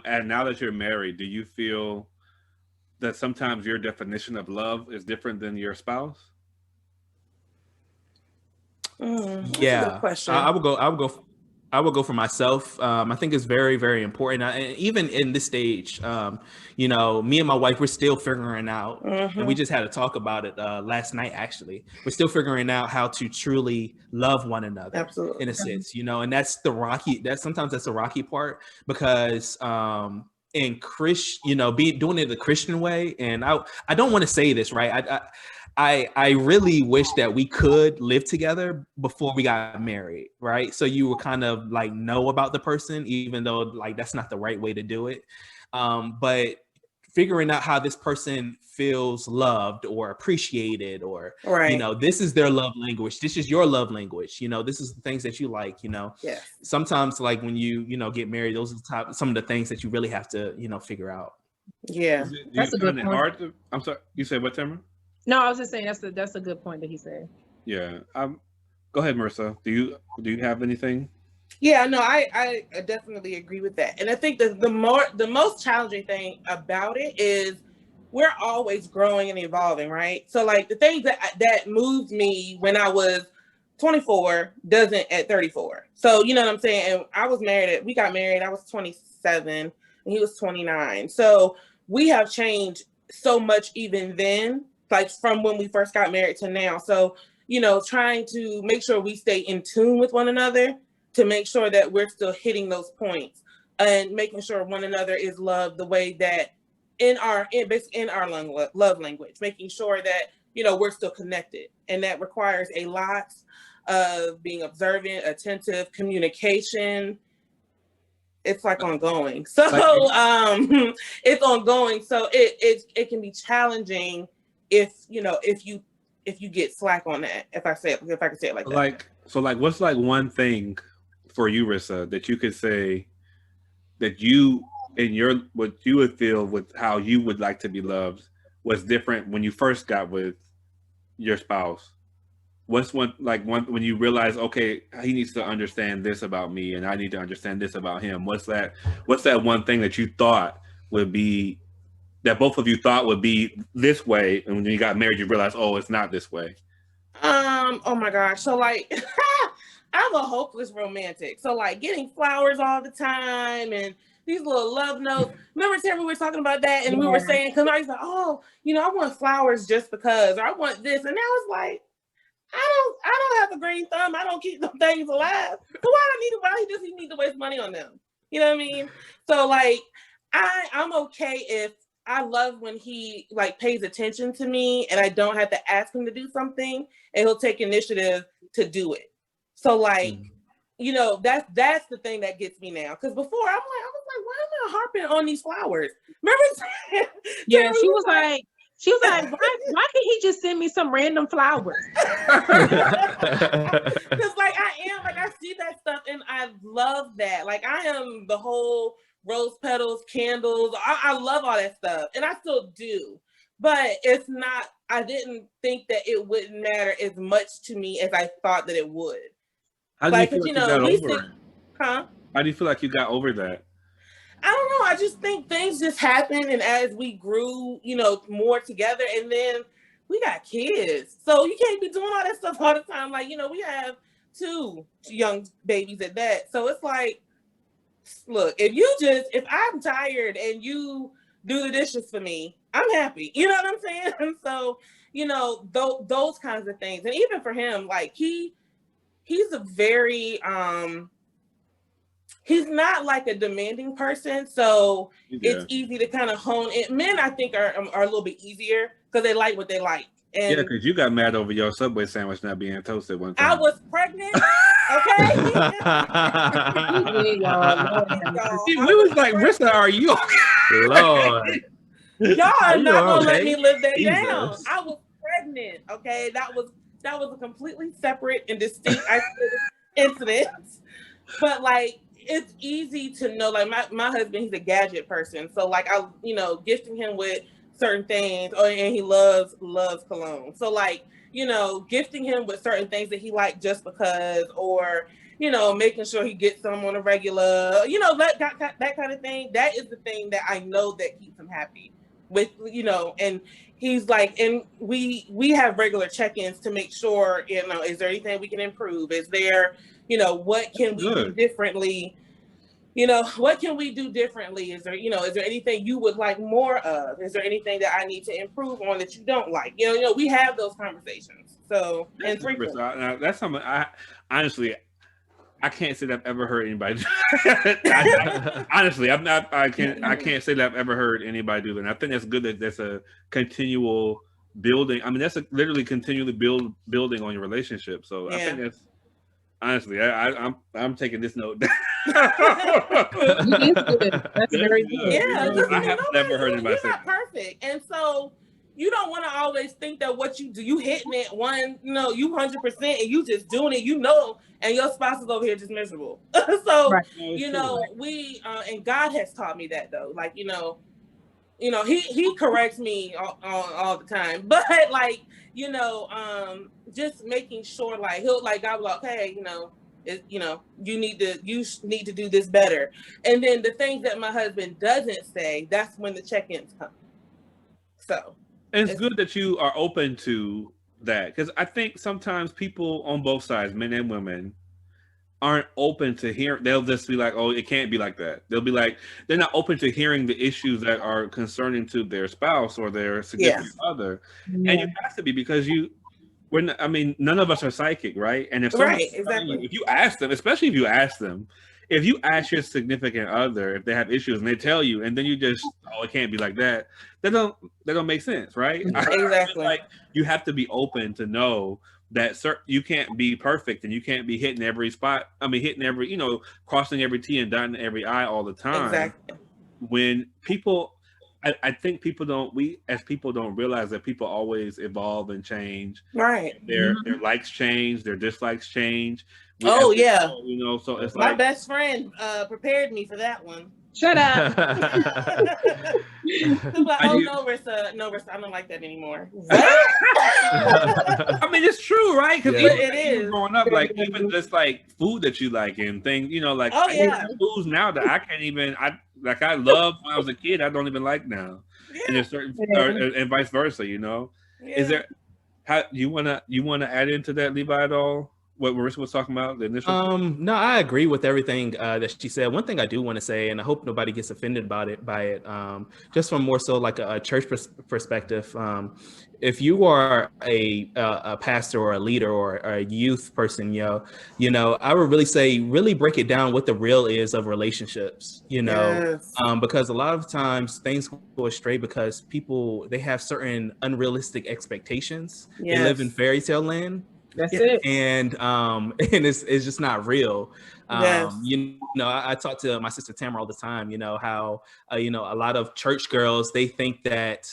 and now that you're married, do you feel that sometimes your definition of love is different than your spouse? That's a good Yeah, question. I would go for myself. I think it's very, very important. And even in this stage, me and my wife, we're still figuring out, and we Mm-hmm. just had a talk about it last night. Actually, we're still figuring out how to truly love one another Absolutely. in a sense, and that's the rocky. That sometimes that's the rocky part because. In Chris, be doing it the Christian way, and I don't want to say this, right? I really wish that we could live together before we got married, right? So you would kind of like know about the person, even though like that's not the right way to do it. But figuring out how this person feels loved or appreciated, or Right. this is their love language, this is your love language, this is the things that you like. Yes. Sometimes like when you get married, those are some of the things that you really have to figure out. Yeah. Do you That's a find good it point. hard to? I'm sorry. You said what, Tamara? No, I was just saying that's a good point that he said. Yeah. Go ahead, Marissa. Do you have anything? Yeah, no, I definitely agree with that. And I think that the most challenging thing about it is we're always growing and evolving, right? So like the things that moved me when I was 24 doesn't at 34. So you know what I'm saying? And we got married, I was 27 and he was 29. So we have changed so much even then, like from when we first got married to now. So, trying to make sure we stay in tune with one another to make sure that we're still hitting those points and making sure one another is loved the way that in our love language, making sure that we're still connected, and that requires a lot of being observant, attentive, communication. It's like ongoing, so Like, it's ongoing, so it can be challenging if you get slack on that, if I can say it like that. what's like one thing for you, Rissa, that you could say that you in your what you would feel with how you would like to be loved was different when you first got with your spouse? What's one when you realize, okay, he needs to understand this about me and I need to understand this about him? What's that one thing that you thought would be that both of you thought would be this way, and when you got married you realize, oh, it's not this way? Oh my gosh. So like I'm a hopeless romantic. So like getting flowers all the time and these little love notes. Remember, Terry, we were talking about that and we were Yeah. saying, because I was like, oh, I want flowers just because, or I want this. And now it's like, I don't have a green thumb. I don't keep them things alive. So why does he need to waste money on them? You know what I mean? So like I'm okay if I love when he like pays attention to me and I don't have to ask him to do something and he'll take initiative to do it. So like, Mm. that's the thing that gets me now. Because before I was like, why am I harping on these flowers? Remember, Yeah, Terry she was was like, why can't he just send me some random flowers? because like I see that stuff and I love that. Like I am the whole rose petals, candles. I love all that stuff, and I still do. But it's not. I didn't think that it wouldn't matter as much to me as I thought that it would. How do you Like, feel cause like you got we over sit, it? huh? How do you feel like you got over that? I don't know. I just think things just happened, and as we grew, more together, and then we got kids, so you can't be doing all that stuff all the time. Like, we have two young babies at that, so it's like, look, if I'm tired and you do the dishes for me, I'm happy. You know what I'm saying? So, those kinds of things, and even for him, like he's a very he's not like a demanding person, so it's Yeah. easy to kind of hone it. Men, I think, are a little bit easier because they like what they like. Yeah, And because you got mad over your Subway sandwich not being toasted one I time. was pregnant, okay? He did, y'all. Lord have mercy. Y'all, We I was was like, Rissa, pregnant. are you Lord, Y'all are are you not gonna let okay? me live that down. Jesus. I was pregnant, okay? That was a completely separate and distinct isolated incident. But like it's easy to know, like my husband, he's a gadget person, so like I gifting him with certain things, and he loves cologne, so like gifting him with certain things that he liked just because, or making sure he gets some on a regular, that kind of thing. That is the thing that I know that keeps him happy with, and he's like, and we have regular check-ins to make sure, is there anything we can improve? Is there, what can we do differently? What can we do differently? Is there anything you would like more of? Is there anything that I need to improve on that you don't like? We have those conversations. So, and that's something honestly, I can't say that I've ever heard anybody. Honestly, I can't say that I've ever heard anybody do that. And I think that's good that that's a continual building. I mean, that's literally continually building on your relationship. So I think that's, honestly, I'm taking this note. That's very good. Yeah, I have never heard anybody say not perfect, and so you don't want to always think that what you do, you hitting it you 100%, and you just doing it, and your spouse is over here just miserable. So right. we and God has taught me that though, like he corrects me all the time, but like just making sure, like he'll like God will like, hey, you need to do this better. And then the things that my husband doesn't say, that's when the check-ins come. So it's good that you are open to that, because I think sometimes people on both sides, men and women, aren't open to hear. They'll just be like, oh, it can't be like that. They'll be like, they're not open to hearing the issues that are concerning to their spouse or their significant other. Yeah. And you have to be, because none of us are psychic, right? And if if you ask them, especially if you ask your significant other if they have issues and they tell you, and then you just, oh, it can't be like that, that don't make sense, right? Exactly. Like, you have to be open to know that you can't be perfect, and you can't be hitting every spot. I mean, hitting every, crossing every T and dotting every I all the time. Exactly. When people, I think we as people don't realize that people always evolve and change. Right. Their likes change, their dislikes change. So it's my like, best friend prepared me for that one. Shut up. Like, no, Rissa, I don't like that anymore. I mean, it's true, right? Because it is. Growing up, like, even just like food that you like and things, like, foods now that I can't even, I loved when I was a kid, I don't even like now. Yeah. And there's certain, and vice versa, Yeah. Is there, how you wanna add into that, Levi, at all? What Marissa was talking about, the initial? No, I agree with everything that she said. One thing I do want to say, and I hope nobody gets offended by it, just from more so like a church perspective. If you are a pastor or a leader or a youth person, I would really say, really break it down what the real is of relationships, Yes. Because a lot of times things go astray because people, they have certain unrealistic expectations. Yes. They live in fairy tale land. That's it. And it's just not real. Yes. I talk to my sister Tamara all the time, how, a lot of church girls, they think that,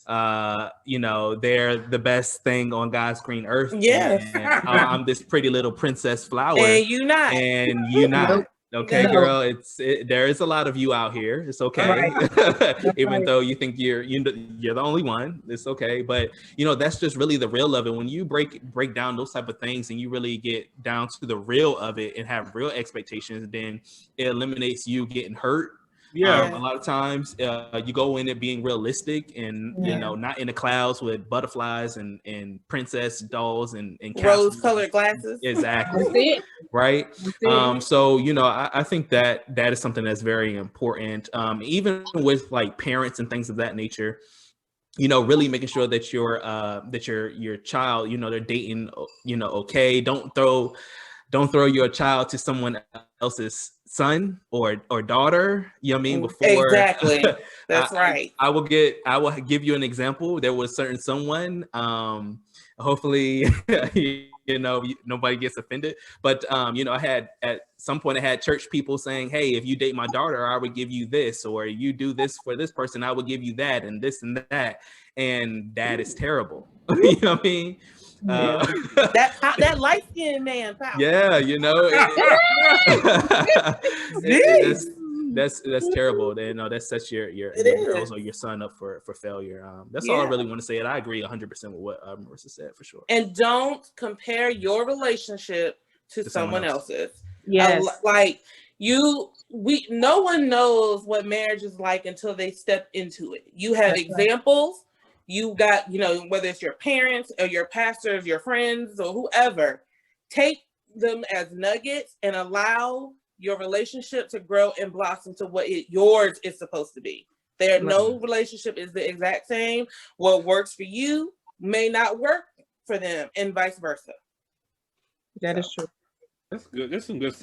they're the best thing on God's green earth. Yes. And, I'm this pretty little princess flower. And you not. And you not. Okay, No. girl, there is a lot of you out here. It's okay. Right. Even though you think you're the only one, it's okay. But that's just really the real of it. When you break down those type of things and you really get down to the real of it and have real expectations, then it eliminates you getting hurt. Yeah. A lot of times you go in it being realistic and not in the clouds with butterflies and princess dolls and rose-colored glasses. Exactly. That's it. Right. That's it. So I think that is something that's very important. Even with like parents and things of that nature, really making sure that your child, they're dating, okay. Don't throw your child to someone else's son or daughter, before. Exactly. That's right. I will give you an example. There was certain someone, hopefully, nobody gets offended, but, I had, at some point I had church people saying, hey, if you date my daughter, I would give you this, or you do this for this person, I would give you that, and this and that. And that is terrible. You know what I mean? That light-skinned man power. Yeah, that's terrible. That sets your girls or your son up for failure. That's all I really want to say. And I agree 100% with what Marissa said, for sure. And don't compare your relationship to someone else's. Yes. Like no one knows what marriage is like until they step into it. You have That's right. examples. You got, whether it's your parents or your pastors, your friends or whoever, take them as nuggets and allow your relationship to grow and blossom to what yours is supposed to be. No relationship is the exact same. What works for you may not work for them and vice versa. That is true. That's good. That's some good stuff.